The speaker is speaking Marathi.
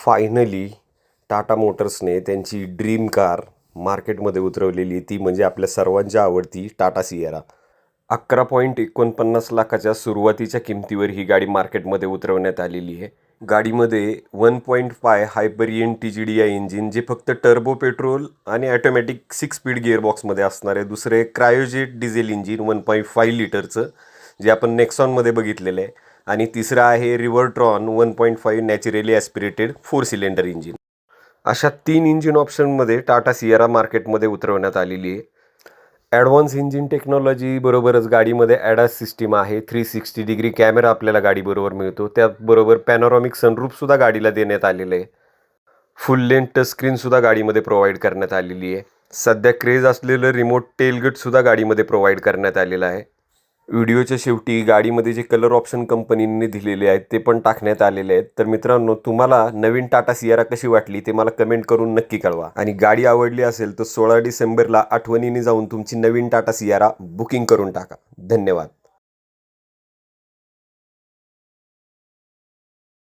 फायनली टाटा मोटर्सने त्यांची ड्रीम कार मार्केटमध्ये उतरवलेली, ती म्हणजे आपल्या सर्वांच्या आवडती टाटा सिएरा. 11.49 लाखाच्या सुरुवातीच्या किमतीवर ही गाडी मार्केटमध्ये उतरवण्यात आलेली आहे. गाडीमध्ये 1.5 हायपरियन TGDI इंजिन, जे फक्त टर्बो पेट्रोल आणि ऑटोमॅटिक 6 स्पीड गिअरबॉक्समध्ये असणार आहे. दुसरे क्रायोजेट डिझेल इंजिन 1.5 लिटरचं, जे आपण नेक्सॉनमध्ये बघितलेलं आहे. आणि तिसरं आहे रिव्हरट्रॉन 1.5 नॅचरली ॲस्पिरेटेड 4 सिलेंडर इंजिन. अशा 3 इंजिन ऑप्शनमध्ये टाटा सिएरा मार्केटमध्ये उतरवण्यात आलेली आहे. ॲडव्हान्स इंजिन टेक्नॉलॉजी बरोबरच गाडीमध्ये ॲडास सिस्टीम आहे. 360 डिग्री कॅमेरा आपल्याला गाडीबरोबर मिळतो. त्याचबरोबर पॅनोरॉमिक सनरूफसुद्धा गाडीला देण्यात आलेलं आहे. फुल लेंथ टचस्क्रीनसुद्धा गाडीमध्ये प्रोव्हाइड करण्यात आलेली आहे. सध्या क्रेज असलेलं रिमोट टेलगेटसुद्धा गाडीमध्ये प्रोव्हाइड करण्यात आलेलं आहे. व्हिडिओच्या शेवटी गाडीमध्ये जे कलर ऑप्शन कंपनीने दिलेले आहेत ते पण टाकण्यात आलेले आहेत. तर मित्रांनो, तुम्हाला नवीन टाटा सिएरा कशी वाटली ते मला कमेंट करून नक्की कळवा. आणि गाडी आवडली असेल तर 16 डिसेंबरला आठवणीने जाऊन तुमची नवीन टाटा सिएरा बुकिंग करून टाका. धन्यवाद.